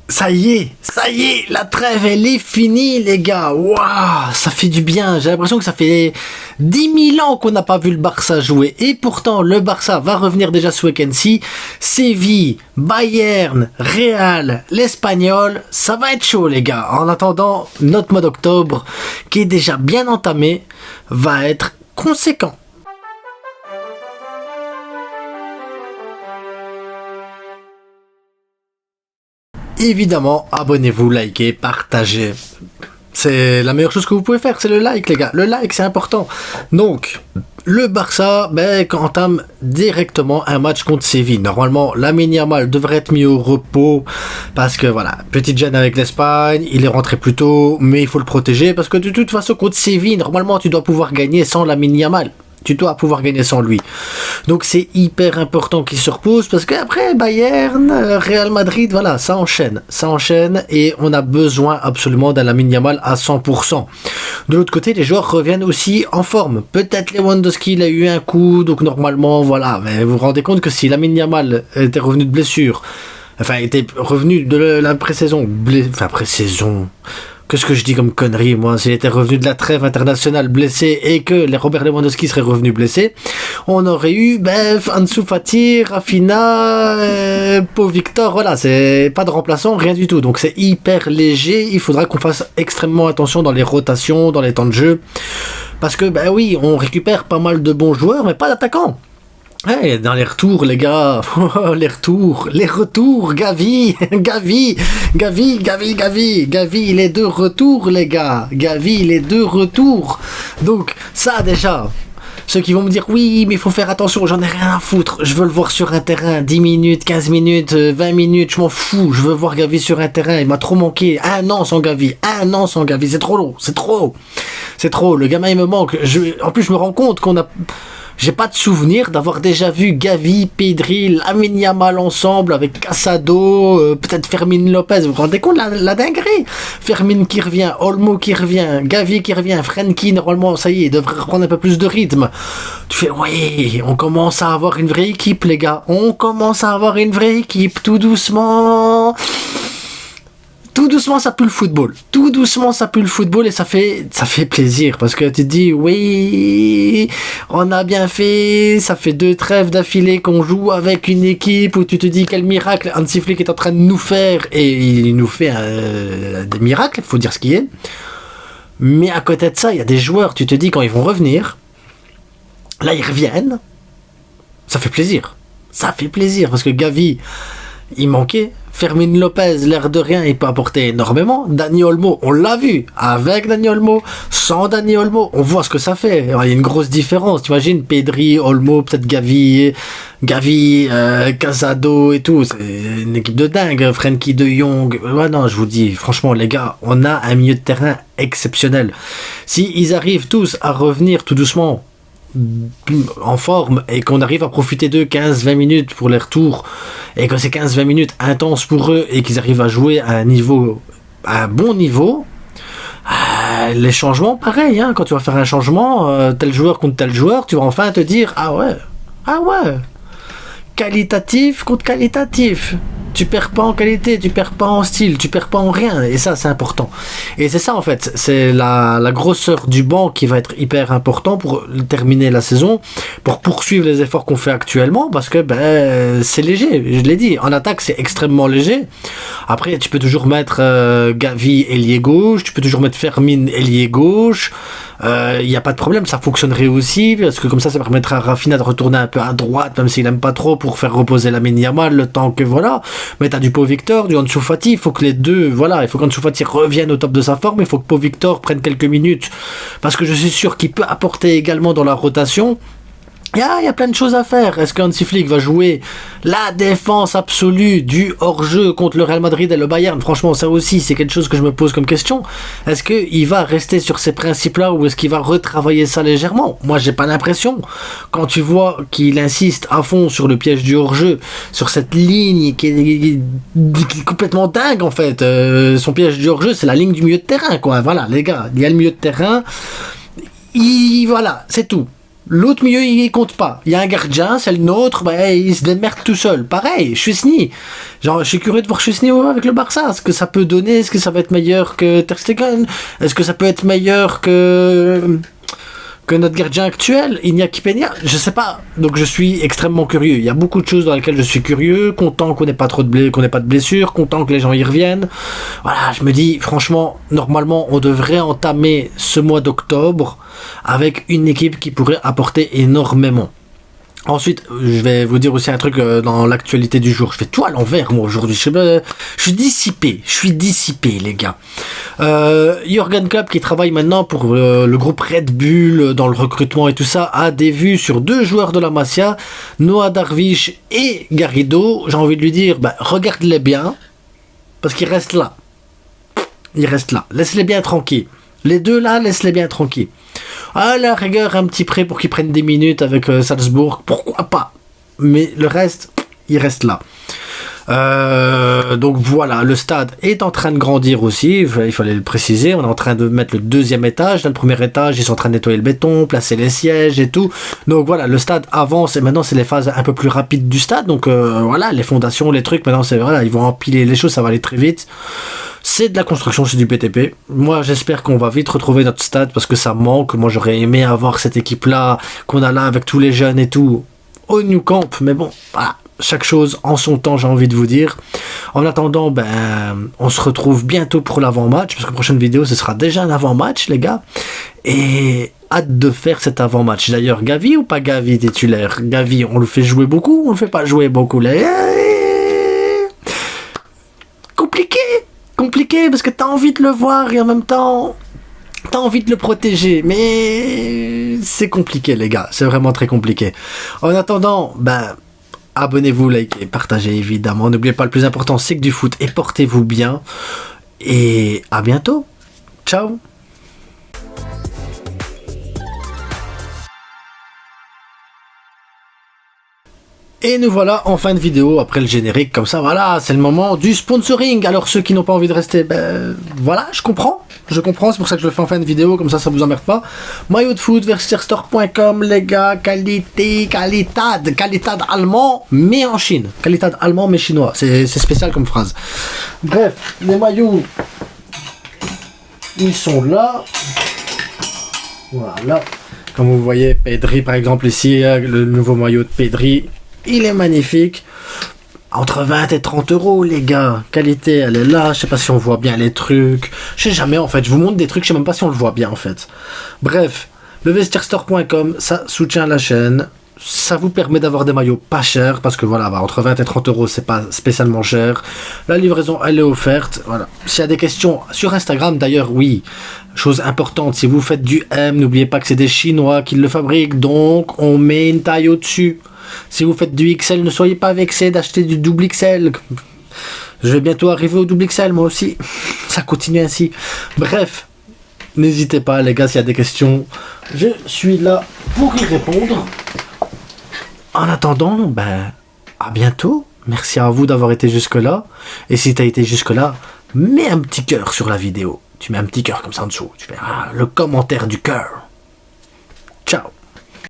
Ça y est, la trêve, elle est finie, les gars. Waouh, ça fait du bien. J'ai l'impression que ça fait 10 000 ans qu'on n'a pas vu le Barça jouer. Et pourtant, le Barça va revenir déjà ce week-end-ci. Séville, Bayern, Real, l'Espagnol, ça va être chaud, les gars. En attendant, notre mois d'octobre, qui est déjà bien entamé, va être conséquent. Évidemment, abonnez-vous, likez, partagez. C'est la meilleure chose que vous pouvez faire, c'est le like, les gars. Le like, c'est important. Donc, le Barça entame directement un match contre Séville. Normalement, Lamine Yamal devrait être mis au repos parce que, voilà, petite gêne avec l'Espagne, il est rentré plus tôt, mais il faut le protéger parce que de toute façon, contre Séville, normalement, tu dois pouvoir gagner sans Lamine Yamal. Tu dois pouvoir gagner sans lui. Donc c'est hyper important qu'il se repose parce qu'après Bayern, Real Madrid, voilà, ça enchaîne et on a besoin absolument d'un Lamine Yamal à 100%. De l'autre côté, les joueurs reviennent aussi en forme. Peut-être Lewandowski, il a eu un coup, donc normalement, voilà. Mais vous vous rendez compte que si Lamine Yamal était revenu de blessure, enfin, était revenu de la pré-saison, pré-saison... Qu'est-ce que je dis comme connerie, moi? S'il était revenu de la trêve internationale blessé et que les Robert Lewandowski serait revenu blessé, on aurait eu Ansu Fati, Rafinha, Pau Victor, voilà, c'est pas de remplaçant, rien du tout. Donc c'est hyper léger, il faudra qu'on fasse extrêmement attention dans les rotations, dans les temps de jeu. Parce que, oui, on récupère pas mal de bons joueurs, mais pas d'attaquants. Hey, dans les retours, les gars, les retours, Gavi, il est de retour, les gars, il est de retour. Donc, ça, déjà, ceux qui vont me dire, oui, mais il faut faire attention, j'en ai rien à foutre, je veux le voir sur un terrain, 10 minutes, 15 minutes, 20 minutes, je m'en fous, je veux voir Gavi sur un terrain, il m'a trop manqué, un an sans Gavi, c'est trop long, c'est trop, le gamin, il me manque, en plus, je me rends compte j'ai pas de souvenir d'avoir déjà vu Gavi, Pedri, Lamine Yamal ensemble avec Casado, peut-être Fermin Lopez. Vous vous rendez compte la dinguerie? Fermin qui revient, Olmo qui revient, Gavi qui revient, Frenkie, normalement, ça y est, il devrait reprendre un peu plus de rythme. Tu fais, oui, on commence à avoir une vraie équipe, les gars. Tout doucement. Tout doucement, ça pue le football. Et ça fait plaisir parce que tu te dis, oui, on a bien fait, ça fait 2 trêves d'affilée qu'on joue avec une équipe où tu te dis quel miracle Hansi Flick est en train de nous faire et il nous fait des miracles, il faut dire ce qui est. Mais à côté de ça, il y a des joueurs, tu te dis quand ils vont revenir, là ils reviennent, ça fait plaisir parce que Gavi, il manquait. Fermin Lopez, l'air de rien, il peut apporter énormément. Dani Olmo, on l'a vu. Avec Dani Olmo, sans Dani Olmo, on voit ce que ça fait. Il y a une grosse différence. Tu imagines Pedri, Olmo, peut-être Gavi, Casado et tout. C'est une équipe de dingue. Frenkie de Jong. Ouais, non, je vous dis, franchement, les gars, on a un milieu de terrain exceptionnel. Si ils arrivent tous à revenir tout doucement en forme et qu'on arrive à profiter d'eux 15-20 minutes pour les retours et que c'est 15-20 minutes intenses pour eux et qu'ils arrivent à jouer à un bon niveau, les changements pareil, hein, quand tu vas faire un changement tel joueur contre tel joueur, tu vas enfin te dire ah ouais, qualitatif contre qualitatif. Tu perds pas en qualité, tu perds pas en style, tu perds pas en rien. Et ça, c'est important. Et c'est ça, en fait. C'est la grosseur du banc qui va être hyper important pour terminer la saison, pour poursuivre les efforts qu'on fait actuellement, parce que c'est léger. Je l'ai dit, en attaque, c'est extrêmement léger. Après, tu peux toujours mettre Gavi ailier gauche, tu peux toujours mettre Fermin ailier gauche. Il n'y a pas de problème, ça fonctionnerait aussi, parce que comme ça permettra à Rafinha de retourner un peu à droite, même s'il aime pas trop, pour faire reposer Lamine Yamal le temps que voilà. Mais t'as du Pau Victor, du Ansu Fati, il faut que les deux, voilà, il faut qu'Ansu Fati revienne au top de sa forme, il faut que Pau Victor prenne quelques minutes, parce que je suis sûr qu'il peut apporter également dans la rotation. Il y a plein de choses à faire. Est-ce que Hansi Flick va jouer la défense absolue du hors-jeu contre le Real Madrid et le Bayern? Franchement, ça aussi, c'est quelque chose que je me pose comme question. Est-ce qu'il va rester sur ces principes-là ou est-ce qu'il va retravailler ça légèrement? Moi, j'ai pas l'impression. Quand tu vois qu'il insiste à fond sur le piège du hors-jeu, sur cette ligne qui est complètement dingue, en fait. Son piège du hors-jeu, c'est la ligne du milieu de terrain, quoi. Voilà, les gars, il y a le milieu de terrain. Voilà, c'est tout. L'autre milieu, il compte pas. Il y a un gardien, c'est le nôtre, bah, il se démerde tout seul. Pareil, Chouesny. Genre, je suis curieux de voir Chouesny avec le Barça. Est-ce que ça peut donner? Est-ce que ça va être meilleur que Ter Stegen? Est-ce que ça peut être meilleur que notre gardien actuel, Iñaki Peña? Je sais pas. Donc je suis extrêmement curieux. Il y a beaucoup de choses dans lesquelles je suis curieux, content qu'on n'ait pas qu'on n'ait pas de blessures, content que les gens y reviennent. Voilà, je me dis, franchement, normalement, on devrait entamer ce mois d'octobre avec une équipe qui pourrait apporter énormément. Ensuite, je vais vous dire aussi un truc dans l'actualité du jour. Je fais tout à l'envers, moi, aujourd'hui. Je suis dissipé, les gars. Jürgen Klopp, qui travaille maintenant pour le groupe Red Bull dans le recrutement et tout ça, a des vues sur 2 joueurs de la Masia, Noah Darvish et Garrido. J'ai envie de lui dire, regarde-les bien, parce qu'ils restent là. Ils restent là. Laisse-les bien tranquilles. Les deux là, laisse-les bien tranquilles. À la rigueur, un petit prêt pour qu'ils prennent des minutes avec Salzbourg, pourquoi pas. Mais le reste, il reste là. Donc voilà, le stade est en train de grandir aussi, il fallait le préciser. On est en train de mettre le 2e étage. Dans le 1er étage, ils sont en train de nettoyer le béton, placer les sièges et tout. Donc voilà, le stade avance et maintenant c'est les phases un peu plus rapides du stade. Donc voilà, les fondations, les trucs, maintenant c'est voilà, ils vont empiler les choses, ça va aller très vite. C'est de la construction, c'est du BTP. Moi, j'espère qu'on va vite retrouver notre stade parce que ça manque. Moi, j'aurais aimé avoir cette équipe-là qu'on a là avec tous les jeunes et tout au New Camp. Mais bon, voilà, chaque chose en son temps, j'ai envie de vous dire. En attendant, on se retrouve bientôt pour l'avant-match parce que la prochaine vidéo, ce sera déjà un avant-match, les gars. Et hâte de faire cet avant-match. D'ailleurs, Gavi ou pas Gavi titulaire? Gavi, on le fait jouer beaucoup ou on le fait pas jouer beaucoup? Compliqué parce que t'as envie de le voir et en même temps t'as envie de le protéger, mais c'est compliqué, les gars, c'est vraiment très compliqué. En attendant, abonnez-vous, likez, partagez évidemment, n'oubliez pas, le plus important c'est que du foot, et portez-vous bien et à bientôt. Ciao. Et nous voilà en fin de vidéo, après le générique, comme ça, voilà, c'est le moment du sponsoring. Alors ceux qui n'ont pas envie de rester, voilà, je comprends, c'est pour ça que je le fais en fin de vidéo, comme ça vous emmerde pas. Maillot de foot, versirstore.com, les gars, qualitad allemand, mais en Chine. Qualitad allemand, mais chinois, c'est spécial comme phrase. Bref, les maillots, ils sont là, voilà. Comme vous voyez, Pedri par exemple ici, le nouveau maillot de Pedri. Il est magnifique. Entre 20 et 30 euros, les gars. Qualité, elle est là. Je sais pas si on voit bien les trucs. Je sais jamais, en fait. Je vous montre des trucs, je sais même pas si on le voit bien, en fait. Bref, le vestiairestore.com, ça soutient la chaîne. Ça vous permet d'avoir des maillots pas chers. Parce que voilà, entre 20 et 30 euros, c'est pas spécialement cher. La livraison, elle est offerte. Voilà. S'il y a des questions sur Instagram, d'ailleurs, oui. Chose importante, si vous faites du M, n'oubliez pas que c'est des Chinois qui le fabriquent. Donc, on met une taille au-dessus. Si vous faites du XL, ne soyez pas vexés d'acheter du double XL. Je vais bientôt arriver au double XL, moi aussi. Ça continue ainsi. Bref, n'hésitez pas, les gars, s'il y a des questions. Je suis là pour y répondre. En attendant, à bientôt. Merci à vous d'avoir été jusque-là. Et si tu as été jusque-là, mets un petit cœur sur la vidéo. Tu mets un petit cœur comme ça en dessous. Tu fais le commentaire du cœur.